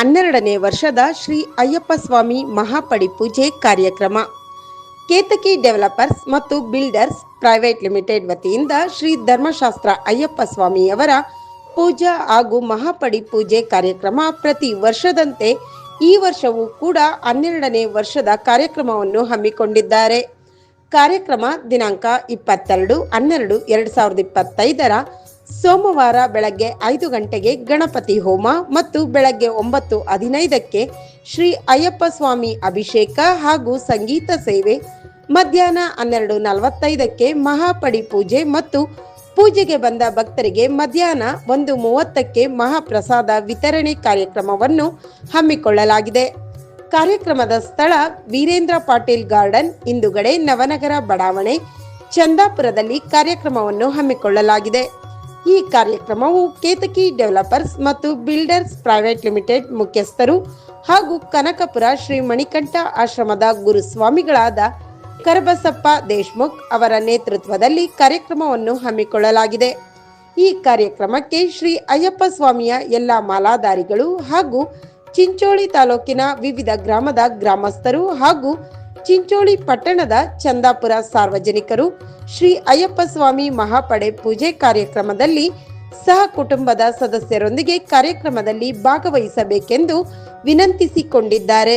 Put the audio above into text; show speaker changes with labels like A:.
A: 12ನೇ ವರ್ಷದ ಶ್ರೀ ಅಯ್ಯಪ್ಪ ಸ್ವಾಮಿ ಮಹಾಪಡಿ ಪೂಜೆ ಕಾರ್ಯಕ್ರಮ ಕೇತಕಿ ಡೆವಲಪರ್ಸ್ ಮತ್ತು ಬಿಲ್ಡರ್ಸ್ ಪ್ರೈವೇಟ್ ಲಿಮಿಟೆಡ್ ವತಿಯಿಂದ ಶ್ರೀ ಧರ್ಮಶಾಸ್ತ್ರ ಅಯ್ಯಪ್ಪ ಸ್ವಾಮಿಯವರ ಪೂಜಾ ಹಾಗೂ ಮಹಾಪಡಿ ಪೂಜೆ ಕಾರ್ಯಕ್ರಮ ಪ್ರತಿ ವರ್ಷದಂತೆ ಈ ವರ್ಷವೂ ಕೂಡ 12ನೇ ವರ್ಷದ ಕಾರ್ಯಕ್ರಮವನ್ನು ಹಮ್ಮಿಕೊಂಡಿದ್ದಾರೆ. ಕಾರ್ಯಕ್ರಮ ದಿನಾಂಕ 22/12/2025 ಸೋಮವಾರ ಬೆಳಗ್ಗೆ 5 ಗಂಟೆಗೆ ಗಣಪತಿ ಹೋಮ ಮತ್ತು ಬೆಳಗ್ಗೆ 9:15ಕ್ಕೆ ಶ್ರೀ ಅಯ್ಯಪ್ಪ ಸ್ವಾಮಿ ಅಭಿಷೇಕ ಹಾಗೂ ಸಂಗೀತ ಸೇವೆ, ಮಧ್ಯಾಹ್ನ 12:45ಕ್ಕೆ ಮಹಾಪಡಿ ಪೂಜೆ ಮತ್ತು ಪೂಜೆಗೆ ಬಂದ ಭಕ್ತರಿಗೆ ಮಧ್ಯಾಹ್ನ 1:30ಕ್ಕೆ ಮಹಾಪ್ರಸಾದ ವಿತರಣೆ ಕಾರ್ಯಕ್ರಮವನ್ನು ಹಮ್ಮಿಕೊಳ್ಳಲಾಗಿದೆ. ಕಾರ್ಯಕ್ರಮದ ಸ್ಥಳ ವೀರೇಂದ್ರ ಪಾಟೀಲ್ ಗಾರ್ಡನ್ ಹಿಂದುಗಡೆ ನವನಗರ ಬಡಾವಣೆ ಚಂದಾಪುರದಲ್ಲಿ ಕಾರ್ಯಕ್ರಮವನ್ನು ಹಮ್ಮಿಕೊಳ್ಳಲಾಗಿದೆ. ಈ ಕಾರ್ಯಕ್ರಮವು ಕೇತಕಿ ಡೆವಲಪರ್ಸ್ ಮತ್ತು ಬಿಲ್ಡರ್ಸ್ ಪ್ರೈವೇಟ್ ಲಿಮಿಟೆಡ್ ಮುಖ್ಯಸ್ಥರು ಹಾಗೂ ಕನಕಪುರ ಶ್ರೀ ಮಣಿಕಂಠ ಆಶ್ರಮದ ಗುರುಸ್ವಾಮಿಗಳಾದ ಕರಬಸಪ್ಪ ದೇಶ್ಮುಖ್ ಅವರ ನೇತೃತ್ವದಲ್ಲಿ ಕಾರ್ಯಕ್ರಮವನ್ನು ಹಮ್ಮಿಕೊಳ್ಳಲಾಗಿದೆ. ಈ ಕಾರ್ಯಕ್ರಮಕ್ಕೆ ಶ್ರೀ ಅಯ್ಯಪ್ಪ ಸ್ವಾಮಿಯ ಎಲ್ಲ ಮಾಲಾಧಾರಿಗಳು ಹಾಗೂ ಚಿಂಚೋಳಿ ತಾಲೂಕಿನ ವಿವಿಧ ಗ್ರಾಮದ ಗ್ರಾಮಸ್ಥರು ಹಾಗೂ ಚಿಂಚೋಳಿ ಪಟ್ಟಣದ ಚಂದಾಪುರ ಸಾರ್ವಜನಿಕರು ಶ್ರೀ ಅಯ್ಯಪ್ಪ ಸ್ವಾಮಿ ಮಹಾಪಡೆ ಪೂಜೆ ಕಾರ್ಯಕ್ರಮದಲ್ಲಿ ಸಹ ಕುಟುಂಬದ ಸದಸ್ಯರೊಂದಿಗೆ ಕಾರ್ಯಕ್ರಮದಲ್ಲಿ ಭಾಗವಹಿಸಬೇಕೆಂದು ವಿನಂತಿಸಿಕೊಂಡಿದ್ದಾರೆ.